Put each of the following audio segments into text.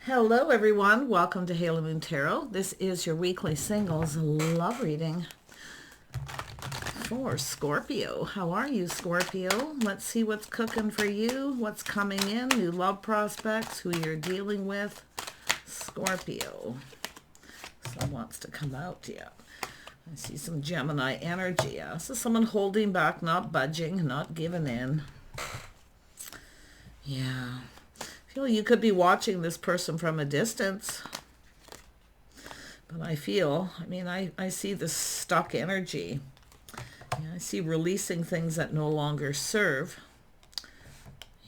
Hello everyone, welcome to Halo Moon Tarot. This is your weekly singles love reading for Scorpio. How are you, Scorpio? Let's see what's cooking for you, what's coming in, new love prospects, who you're dealing with. Scorpio. Someone wants to come out, yeah. I see some Gemini energy, yeah. This is someone holding back, not budging, not giving in. Yeah. You could be watching this person from a distance, but I see this stuck energy. Yeah, I see releasing things that no longer serve.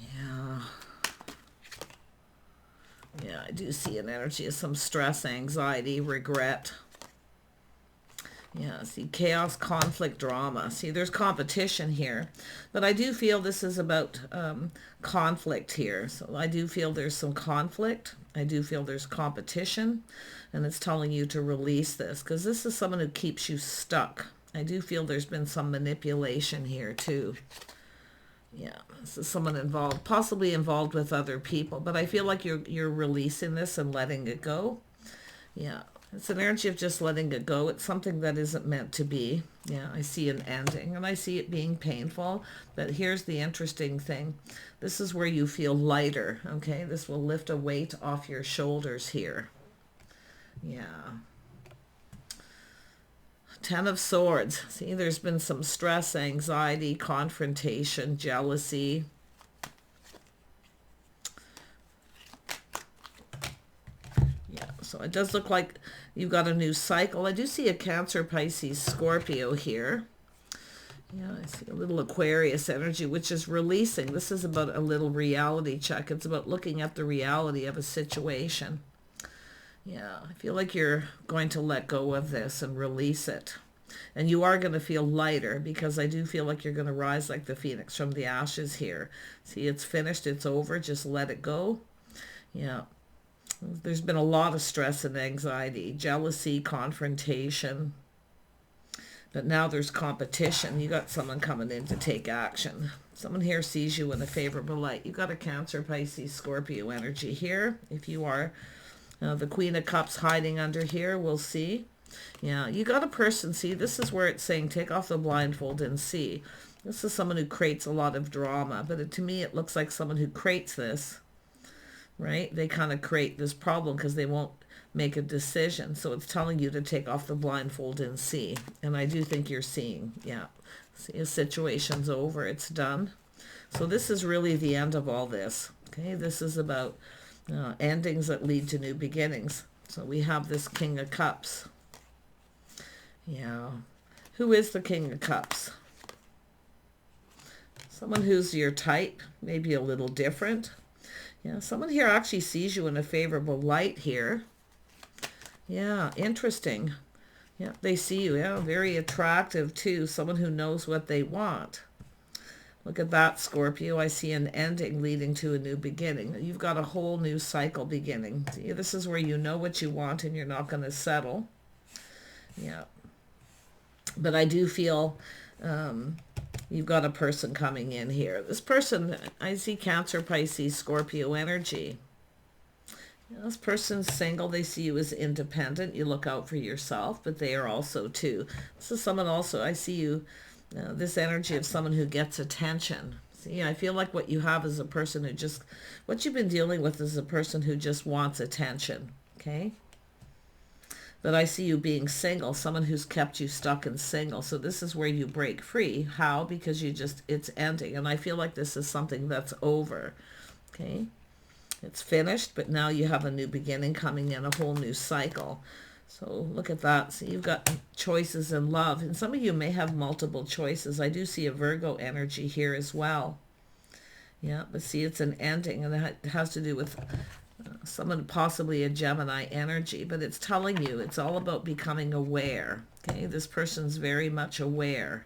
Yeah, I do see an energy of some stress, anxiety, regret. Yeah, see, chaos, conflict, drama. See, there's competition here. But I do feel this is about conflict here. So I do feel there's some conflict. I do feel there's competition. And it's telling you to release this. Because this is someone who keeps you stuck. I do feel there's been some manipulation here too. Yeah, this is someone involved, possibly involved with other people. But I feel like you're releasing this and letting it go. Yeah. It's an energy of just letting it go. It's something that isn't meant to be. Yeah, I see an ending, and I see it being painful. But here's the interesting thing. This is where you feel lighter, okay? This will lift a weight off your shoulders here. Yeah. Ten of Swords. See, there's been some stress, anxiety, confrontation, jealousy. So it does look like you've got a new cycle. I do see a Cancer, Pisces, Scorpio here. Yeah, I see a little Aquarius energy, which is releasing. This is about a little reality check. It's about looking at the reality of a situation. Yeah, I feel like you're going to let go of this and release it. And you are going to feel lighter, because I do feel like you're going to rise like the phoenix from the ashes here. See, it's finished. It's over. Just let it go. Yeah. There's been a lot of stress and anxiety, jealousy, confrontation. But now there's competition. You got someone coming in to take action. Someone here sees you in a favorable light. You got a Cancer, Pisces, Scorpio energy here. If you are the Queen of Cups hiding under here, we'll see. Yeah, you got a person. See, this is where it's saying take off the blindfold and see. This is someone who creates a lot of drama. But to me, it looks like someone who creates this. Right? They kind of create this problem because they won't make a decision. So it's telling you to take off the blindfold and see. And I do think you're seeing. Yeah. See, a situation's over. It's done. So this is really the end of all this. Okay. This is about endings that lead to new beginnings. So we have this King of Cups. Yeah. Who is the King of Cups? Someone who's your type. Maybe a little different. Yeah, someone here actually sees you in a favorable light here. Yeah, interesting. Yeah, they see you. Yeah, very attractive too. Someone who knows what they want. Look at that, Scorpio. I see an ending leading to a new beginning. You've got a whole new cycle beginning. See, this is where you know what you want and you're not going to settle. Yeah. But I do feel you've got a person coming in here. This person, I see Cancer, Pisces, Scorpio energy. This person's single. They see you as independent. You look out for yourself, but they are also too. This is someone also, I see you, this energy of someone who gets attention. See, I feel like what you have is a person who just, what you've been dealing with is a person who just wants attention, okay? But I see you being single, someone who's kept you stuck and single. So this is where you break free. How? Because it's ending. And I feel like this is something that's over. Okay? It's finished, but now you have a new beginning coming in, a whole new cycle. So look at that. So you've got choices in love. And some of you may have multiple choices. I do see a Virgo energy here as well. Yeah, but see, it's an ending. And it has to do with someone, possibly a Gemini energy, but it's telling you it's all about becoming aware. Okay, this person's very much aware.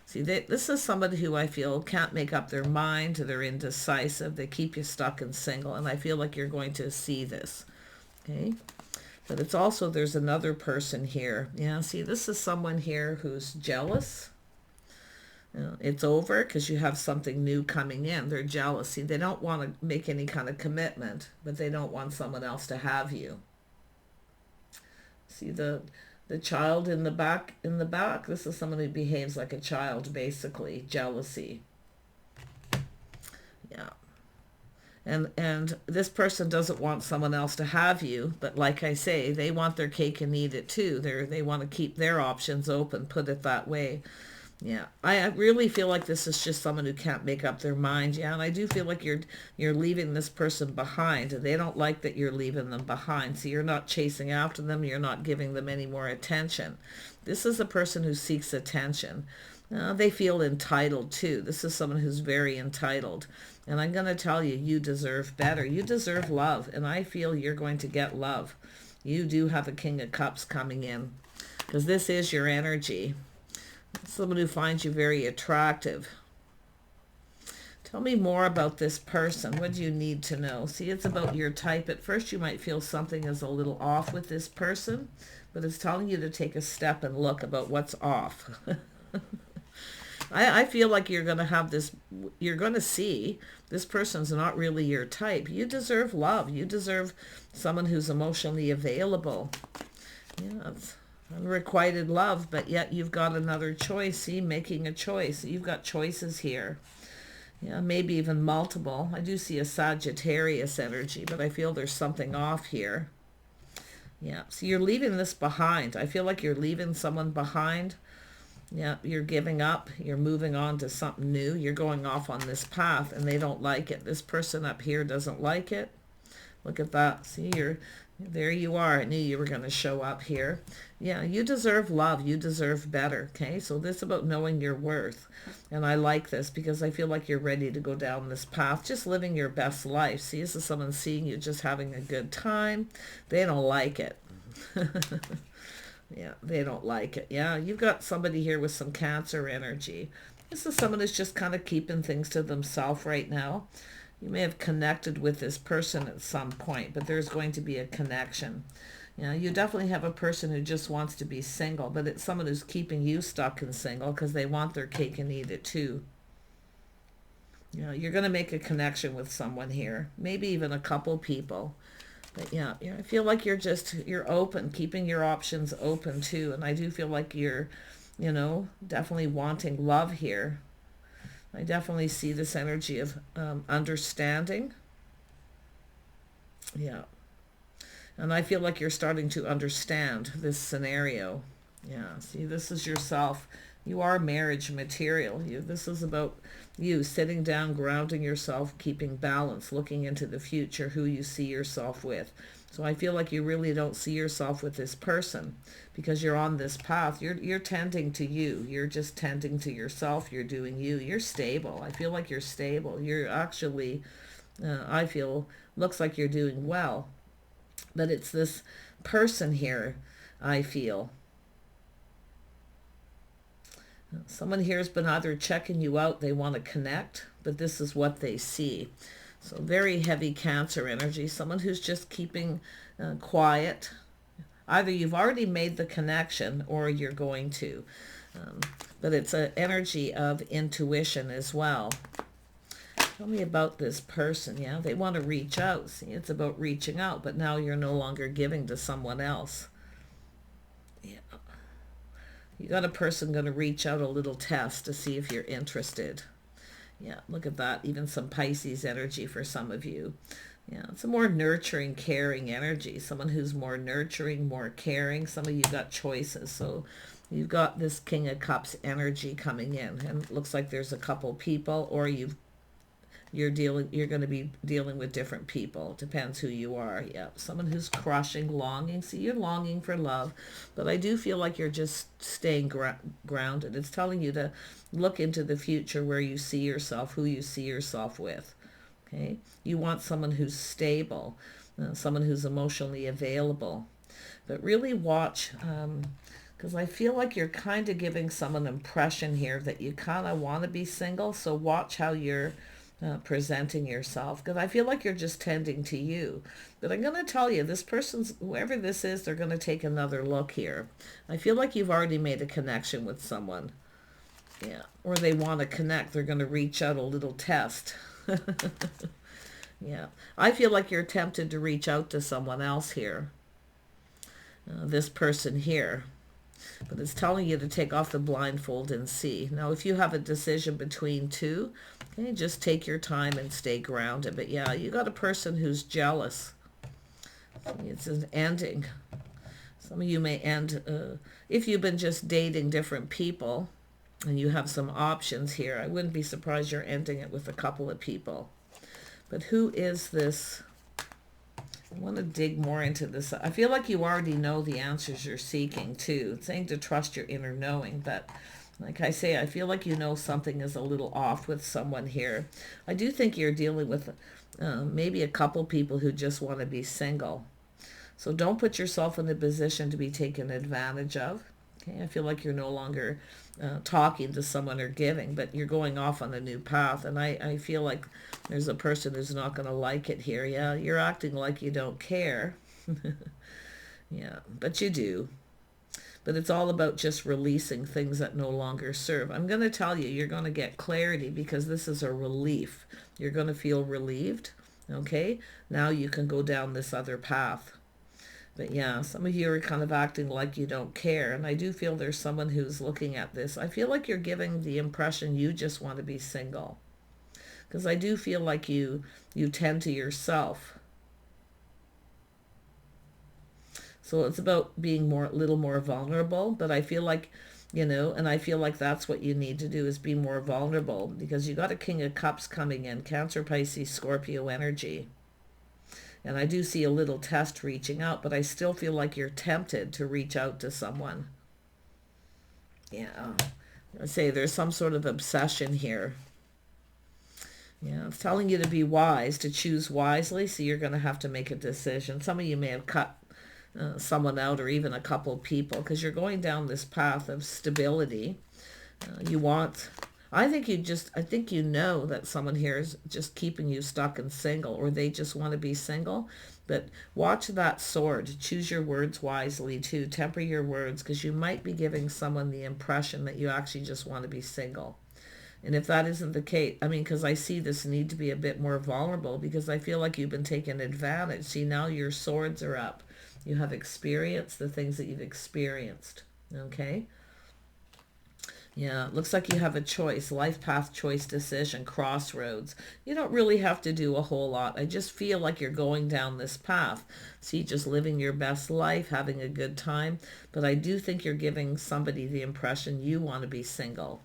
See, this is somebody who I feel can't make up their mind. They're indecisive. They keep you stuck and single, and I feel like you're going to see this. Okay, but it's also, there's another person here. Yeah, see, this is someone here who's jealous. It's over because you have something new coming in. They're jealous. See, they don't want to make any kind of commitment, but they don't want someone else to have you. See the child in the back. This is someone who behaves like a child, basically. Jealousy. Yeah. And this person doesn't want someone else to have you, but like I say, they want their cake and eat it too. They want to keep their options open, put it that way. Yeah, I really feel like this is just someone who can't make up their mind. Yeah, and I do feel like you're leaving this person behind, and they don't like that you're leaving them behind. So you're not chasing after them. You're not giving them any more attention. This is a person who seeks attention. They feel entitled too. This is someone who's very entitled. And I'm going to tell you, you deserve better. You deserve love, and I feel you're going to get love. You do have a King of Cups coming in, because this is your energy. Someone who finds you very attractive. Tell me more about this person. What do you need to know? See, it's about your type. At first, you might feel something is a little off with this person, but it's telling you to take a step and look about what's off. I feel like you're going to have this, you're going to see this person's not really your type. You deserve love. You deserve someone who's emotionally available. Yeah, it's unrequited love, but yet you've got another choice. See, making a choice. You've got choices here. Yeah, maybe even multiple. I do see a Sagittarius energy, but I feel there's something off here. Yeah, so you're leaving this behind. I feel like you're leaving someone behind. Yeah, you're giving up. You're moving on to something new. You're going off on this path, and they don't like it. This person up here doesn't like it. Look at that. See, there you are. I knew you were going to show up here. Yeah, you deserve love. You deserve better. Okay, so this is about knowing your worth. And I like this because I feel like you're ready to go down this path, just living your best life. See, this is someone seeing you just having a good time. They don't like it. Yeah, they don't like it. Yeah, you've got somebody here with some Cancer energy. This is someone who's just kind of keeping things to themselves right now. You may have connected with this person at some point, but there's going to be a connection. You know, you definitely have a person who just wants to be single, but it's someone who's keeping you stuck and single because they want their cake and eat it too. You know, you're going to make a connection with someone here, maybe even a couple people. But yeah, I feel like you're open, keeping your options open too. And I do feel like you're, definitely wanting love here. I definitely see this energy of understanding. Yeah. And I feel like you're starting to understand this scenario. Yeah. See, this is yourself. You are marriage material. This is about you sitting down, grounding yourself, keeping balance, looking into the future, who you see yourself with. So I feel like you really don't see yourself with this person because you're on this path. You're tending to you. You're just tending to yourself. You're doing you. You're stable. I feel like you're stable. You're actually, I feel, looks like you're doing well. But it's this person here, I feel. Someone here has been either checking you out, they want to connect, but this is what they see. So very heavy Cancer energy, someone who's just keeping quiet. Either you've already made the connection or you're going to. But it's an energy of intuition as well. Tell me about this person. Yeah, they want to reach out. See, it's about reaching out, but now you're no longer giving to someone else. Yeah. You got a person going to reach out a little test to see if you're interested. Yeah, look at that. Even some Pisces energy for some of you. Yeah, it's a more nurturing, caring energy. Someone who's more nurturing, more caring. Some of you got choices. So you've got this King of Cups energy coming in. And it looks like there's a couple people, or you're going to be dealing with different people. It depends who you are. Yeah, someone who's crushing, longing. See, you're longing for love, but I do feel like you're just staying grounded. It's telling you to look into the future where you see yourself, who you see yourself with. Okay, you want someone who's stable, someone who's emotionally available, but really watch. Because I feel like you're kind of giving someone an impression here that you kind of want to be single. So watch how you're presenting yourself, because I feel like you're just tending to you. But I'm going to tell you, this person's, whoever this is, they're going to take another look here. I feel like you've already made a connection with someone. Yeah, or they want to connect. They're going to reach out a little test. Yeah, I feel like you're tempted to reach out to someone else here. This person here. But it's telling you to take off the blindfold and see. Now, if you have a decision between two, okay, just take your time and stay grounded. But yeah, you got a person who's jealous. It's an ending. Some of you may end, if you've been just dating different people and you have some options here, I wouldn't be surprised you're ending it with a couple of people. But who is this? I want to dig more into this. I feel like you already know the answers you're seeking too. It's saying to trust your inner knowing, but like I say, I feel like you know something is a little off with someone here. I do think you're dealing with maybe a couple people who just want to be single. So don't put yourself in a position to be taken advantage of. Okay, I feel like you're no longer talking to someone or giving, but you're going off on a new path. And I feel like there's a person who's not going to like it here. Yeah, you're acting like you don't care. Yeah, but you do. But it's all about just releasing things that no longer serve. I'm going to tell you, you're going to get clarity because this is a relief. You're going to feel relieved. Okay, now you can go down this other path. But yeah, some of you are kind of acting like you don't care. And I do feel there's someone who's looking at this. I feel like you're giving the impression you just want to be single. Because I do feel like you tend to yourself. So it's about being a little more vulnerable. But I feel like, and I feel like that's what you need to do is be more vulnerable. Because you got a King of Cups coming in. Cancer, Pisces, Scorpio energy. And I do see a little test reaching out, but I still feel like you're tempted to reach out to someone. Yeah. I say there's some sort of obsession here. Yeah, it's telling you to be wise, to choose wisely, so you're going to have to make a decision. Some of you may have cut someone out or even a couple of people because you're going down this path of stability. I think you know that someone here is just keeping you stuck and single, or they just want to be single. But watch that sword. Choose your words wisely too. Temper your words because you might be giving someone the impression that you actually just want to be single. And if that isn't the case, because I see this need to be a bit more vulnerable because I feel like you've been taken advantage. See, now your swords are up. You have experienced the things that you've experienced. Okay? Yeah, looks like you have a choice, life path choice decision, crossroads. You don't really have to do a whole lot. I just feel like you're going down this path. See, just living your best life, having a good time. But I do think you're giving somebody the impression you want to be single.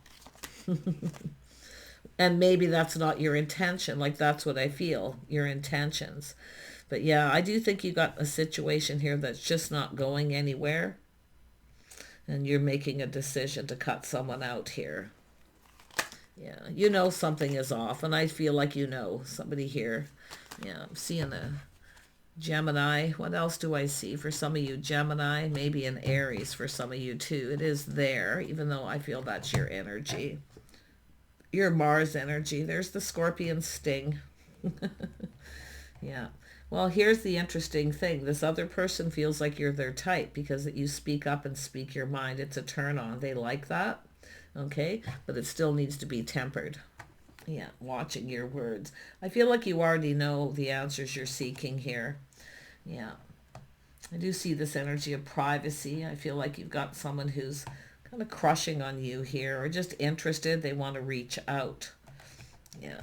And maybe that's not your intention. Like, that's what I feel, your intentions. But yeah, I do think you got a situation here that's just not going anywhere. And you're making a decision to cut someone out here. Yeah, you know something is off. And I feel like you know somebody here. Yeah, I'm seeing a Gemini. What else do I see for some of you? Gemini, maybe an Aries for some of you too. It is there, even though I feel that's your energy. Your Mars energy. There's the Scorpion sting. Yeah. Well, here's the interesting thing. This other person feels like you're their type because you speak up and speak your mind. It's a turn on. They like that. Okay? But it still needs to be tempered. Yeah, watching your words. I feel like you already know the answers you're seeking here. Yeah. I do see this energy of privacy. I feel like you've got someone who's kind of crushing on you here or just interested. They want to reach out. Yeah.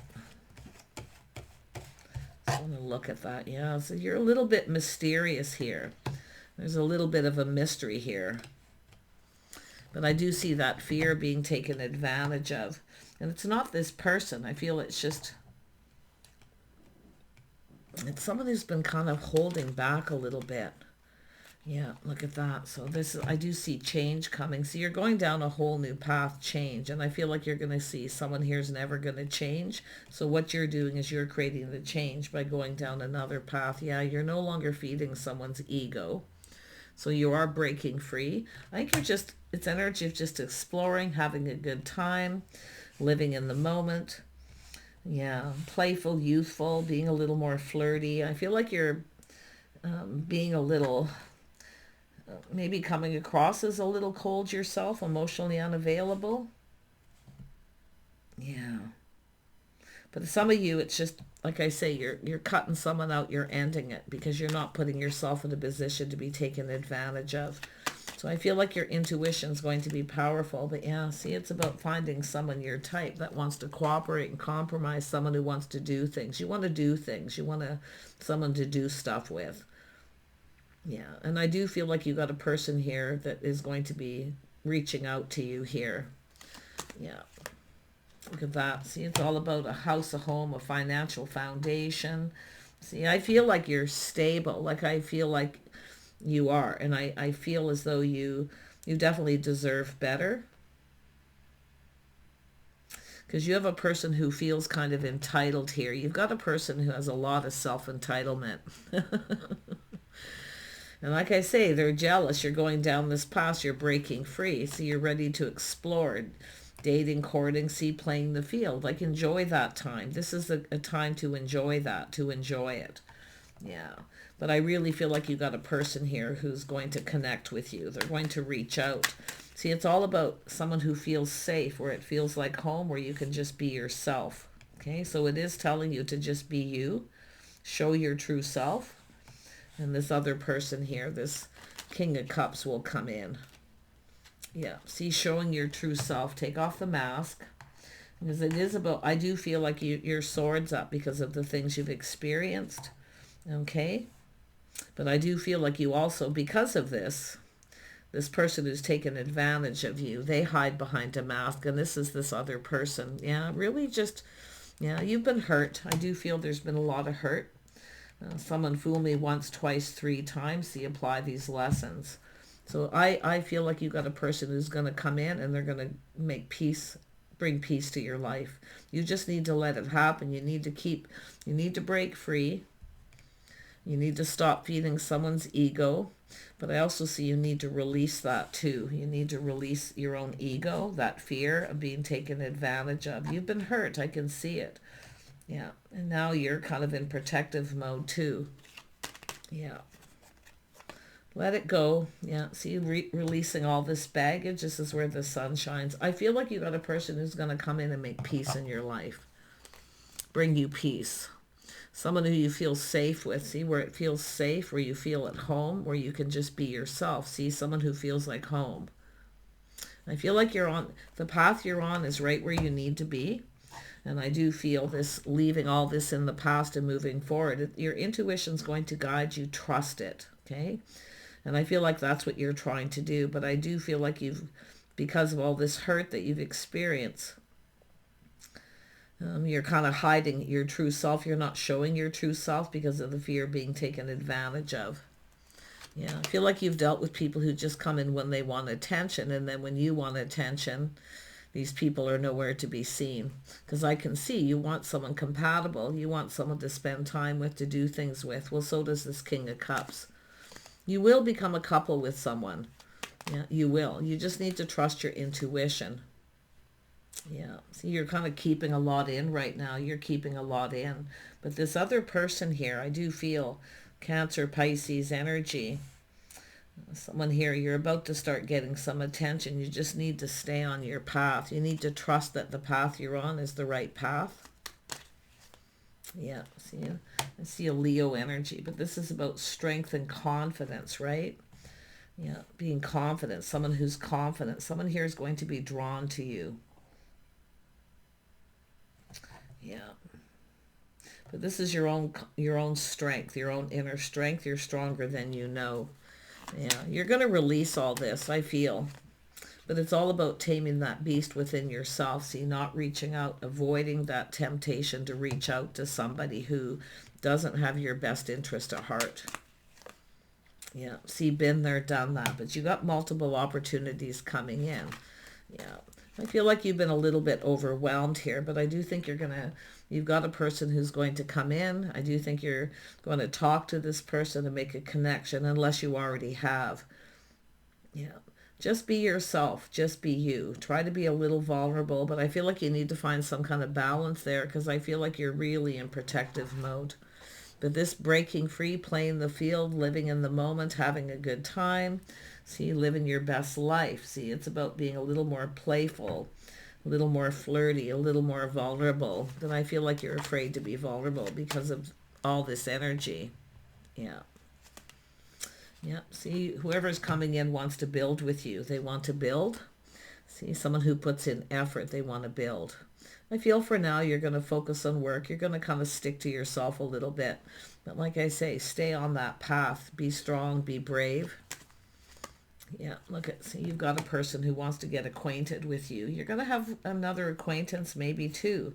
I want to look at that. Yeah, so you're a little bit mysterious here. There's a little bit of a mystery here. But I do see that fear being taken advantage of. And it's not this person. I feel it's someone who's been kind of holding back a little bit. Yeah, look at that. So I do see change coming. So you're going down a whole new path, change. And I feel like you're going to see someone here's never going to change. So what you're doing is you're creating the change by going down another path. Yeah, you're no longer feeding someone's ego. So you are breaking free. I think it's energy of just exploring, having a good time, living in the moment. Yeah, playful, youthful, being a little more flirty. I feel like you're being a little... maybe coming across as a little cold yourself, emotionally unavailable. Yeah. But some of you, it's just, like I say, you're cutting someone out, you're ending it because you're not putting yourself in a position to be taken advantage of. So I feel like your intuition is going to be powerful. But yeah, see, it's about finding someone your type that wants to cooperate and compromise, someone who wants to do things. You want to do things. You want someone to do stuff with. Yeah, and I do feel like you got a person here that is going to be reaching out to you here. Yeah. Look at that. See, it's all about a house, a home, a financial foundation. See, I feel like you're stable. Like I feel like you are. And I feel as though you definitely deserve better. Because you have a person who feels kind of entitled here. You've got a person who has a lot of self-entitlement. And like I say, they're jealous. You're going down this path. You're breaking free. So you're ready to explore. Dating, courting, see, playing the field. Like, enjoy that time. This is a time to enjoy that, to enjoy it. Yeah. But I really feel like you got a person here who's going to connect with you. They're going to reach out. See, it's all about someone who feels safe, where it feels like home, where you can just be yourself. Okay, so it is telling you to just be you. Show your true self. And this other person here, this King of Cups, will come in. Yeah, see, showing your true self. Take off the mask. Because it is about, I do feel like your sword's up because of the things you've experienced. Okay? But I do feel like you also, because of this person who's taken advantage of you, they hide behind a mask. And this is this other person. Yeah, really just, yeah, you've been hurt. I do feel there's been a lot of hurt. Someone fooled me once, twice, 3 times. See, apply these lessons. So I feel like you got a person who's going to come in and they're going to make peace, bring peace to your life. You just need to let it happen. You need to break free. You need to stop feeding someone's ego. But I also see you need to release that too. You need to release your own ego, that fear of being taken advantage of. You've been hurt. I can see it. Yeah. And now you're kind of in protective mode too. Yeah. Let it go. Yeah. See, releasing all this baggage. This is where the sun shines. I feel like you got a person who's going to come in and make peace in your life. Bring you peace. Someone who you feel safe with. See, where it feels safe, where you feel at home, where you can just be yourself. See, someone who feels like home. I feel like you're on, the path you're on is right where you need to be. And I do feel this, leaving all this in the past and moving forward. Your intuition's going to guide you. Trust it. Okay? And I feel like that's what you're trying to do. But I do feel like because of all this hurt that you've experienced, you're kind of hiding your true self. You're not showing your true self because of the fear of being taken advantage of. Yeah, I feel like you've dealt with people who just come in when they want attention. And then when you want attention, these people are nowhere to be seen. Because I can see you want someone compatible. You want someone to spend time with, to do things with. Well, so does this King of Cups. You will become a couple with someone. Yeah, you will. You just need to trust your intuition. Yeah, see, you're kind of keeping a lot in right now. You're keeping a lot in. But this other person here, I do feel Cancer, Pisces energy. Someone here, you're about to start getting some attention. You just need to stay on your path. You need to trust that the path you're on is the right path. Yeah, see, I see a Leo energy, but this is about strength and confidence, right? Yeah, being confident. Someone who's confident. Someone here is going to be drawn to you. Yeah. But this is your own strength, your own inner strength. You're stronger than you know. Yeah, you're going to release all this, I feel. But it's all about taming that beast within yourself. See, not reaching out, avoiding that temptation to reach out to somebody who doesn't have your best interest at heart. Yeah, see, been there, done that. But you got multiple opportunities coming in. Yeah, I feel like you've been a little bit overwhelmed here, but I do think you've got a person who's going to come in. I do think you're going to talk to this person and make a connection, unless you already have. Yeah, just be yourself. Just be you. Try to be a little vulnerable, but I feel like you need to find some kind of balance there, because I feel like you're really in protective mode. But this breaking free, playing the field, living in the moment, having a good time. See, living your best life. See, it's about being a little more playful. a little more flirty, a little more vulnerable, then I feel like you're afraid to be vulnerable because of all this energy. Yeah. Yeah. See, whoever's coming in wants to build with you. They want to build. See, someone who puts in effort, they want to build. I feel for now you're going to focus on work. You're going to kind of stick to yourself a little bit. But like I say, stay on that path. Be strong, be brave. Yeah, look at, see, you've got a person who wants to get acquainted with you. You're going to have another acquaintance, maybe two.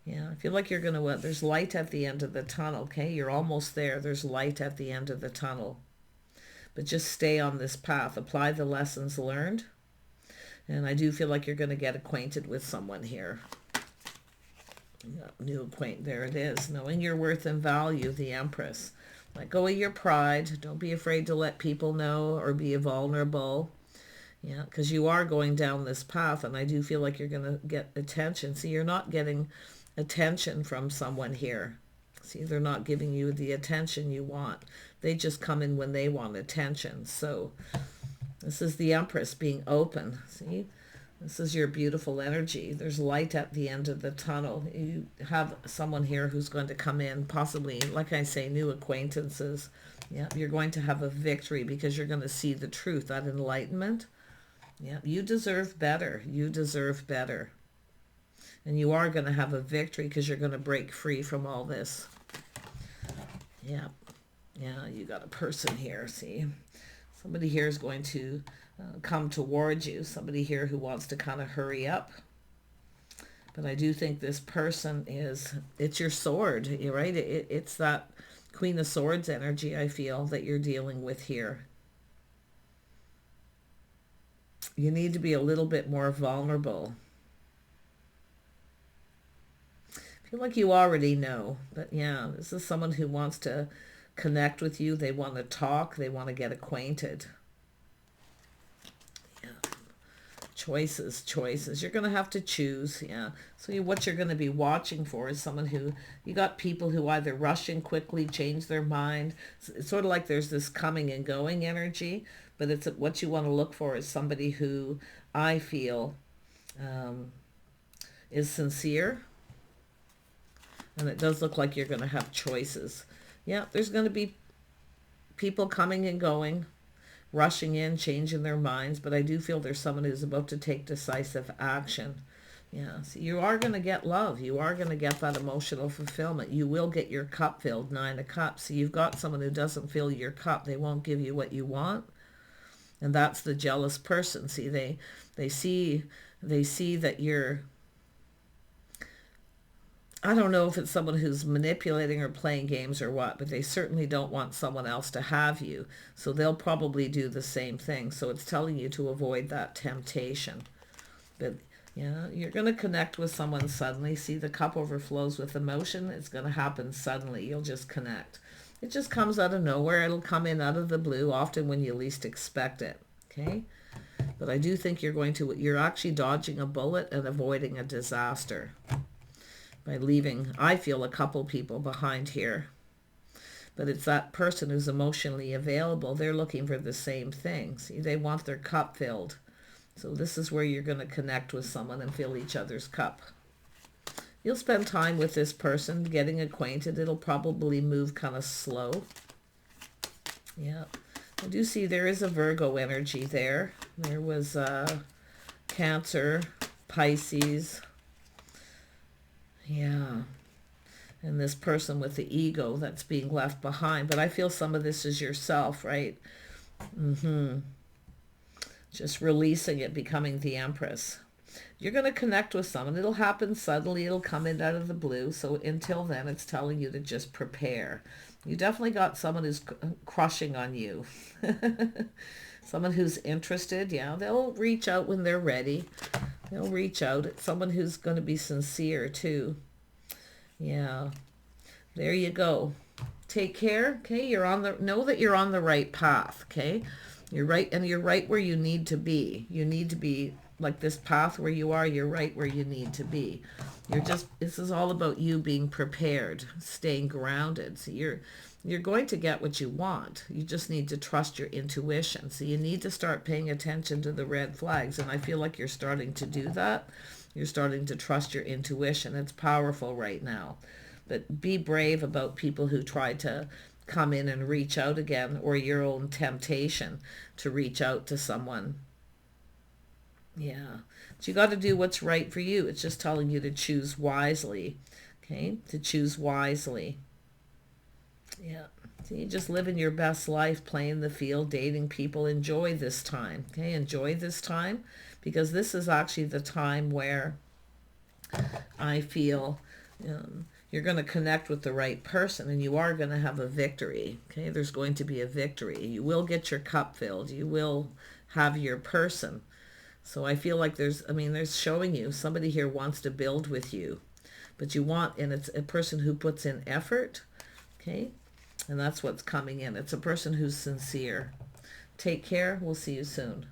Yeah, I feel like you're going to, there's light at the end of the tunnel, okay? You're almost there. There's light at the end of the tunnel. But just stay on this path. Apply the lessons learned. And I do feel like you're going to get acquainted with someone here. Yeah, new acquaintance. There it is. Knowing your worth and value, the Empress. Let go of your pride. Don't be afraid to let people know or be vulnerable. Yeah, because you are going down this path, and I do feel like you're going to get attention. See, you're not getting attention from someone here. See, they're not giving you the attention you want. They just come in when they want attention. So this is the Empress being open. See, this is your beautiful energy. There's light at the end of the tunnel. You have someone here who's going to come in, possibly, like I say, new acquaintances. Yeah, you're going to have a victory because you're going to see the truth, that enlightenment. Yeah, you deserve better. You deserve better. And you are going to have a victory because you're going to break free from all this. Yeah. Yeah, you got a person here, see. Somebody here is going to come towards you. Somebody here who wants to kind of hurry up. But I do think this person is, it's your sword, right? It's that Queen of Swords energy, I feel, that you're dealing with here. You need to be a little bit more vulnerable. I feel like you already know, but yeah, this is someone who wants to connect with you. They want to talk. They want to get acquainted. Yeah. Choices. You're going to have to choose. Yeah. So what you're going to be watching for is someone who, you got people who either rush in quickly, change their mind. It's sort of like there's this coming and going energy, but it's what you want to look for is somebody who I feel is sincere. And it does look like you're going to have choices. Yeah, there's going to be people coming and going, rushing in, changing their minds, but I do feel there's someone who's about to take decisive action. Yeah, so you are going to get love. You are going to get that emotional fulfillment. You will get your cup filled, 9 of Cups. So you've got someone who doesn't fill your cup. They won't give you what you want. And that's the jealous person. See, they see that you're, I don't know if it's someone who's manipulating or playing games or what, but they certainly don't want someone else to have you. So they'll probably do the same thing. So it's telling you to avoid that temptation. But yeah, you're going to connect with someone suddenly. See, the cup overflows with emotion. It's going to happen suddenly. You'll just connect. It just comes out of nowhere. It'll come in out of the blue, often when you least expect it. Okay? But I do think you're actually dodging a bullet and avoiding a disaster by leaving, I feel, a couple people behind here. But it's that person who's emotionally available. They're looking for the same thing. See, they want their cup filled. So this is where you're going to connect with someone and fill each other's cup. You'll spend time with this person, getting acquainted. It'll probably move kind of slow. Yeah. I do see there is a Virgo energy there. There was Cancer, Pisces. Yeah. And this person with the ego that's being left behind. But I feel some of this is yourself, right? Just releasing it, becoming the Empress. You're going to connect with someone. It'll happen suddenly. It'll come in out of the blue. So until then, it's telling you to just prepare. You definitely got someone who's crushing on you. Someone who's interested. Yeah, they'll reach out when they're ready. They'll reach out. It's someone who's going to be sincere too. Yeah. There you go. Take care. Okay. Know that you're on the right path. Okay. You're right. And you're right where you need to be. You need to be like this path where you are. You're right where you need to be. This is all about you being prepared, staying grounded. So you're going to get what you want. You just need to trust your intuition. So you need to start paying attention to the red flags. And I feel like you're starting to do that. You're starting to trust your intuition. It's powerful right now. But be brave about people who try to come in and reach out again, or your own temptation to reach out to someone. Yeah. So you got to do what's right for you. It's just telling you to choose wisely. Okay? To choose wisely. Yeah. So you just living your best life, playing the field, dating people. Enjoy this time. Okay? Enjoy this time, because this is actually the time where I feel you're going to connect with the right person, and you are going to have a victory. Okay? There's going to be a victory. You will get your cup filled. You will have your person. So I feel like there's showing you somebody here wants to build with you, but you want, and it's a person who puts in effort. Okay? And that's what's coming in. It's a person who's sincere. Take care. We'll see you soon.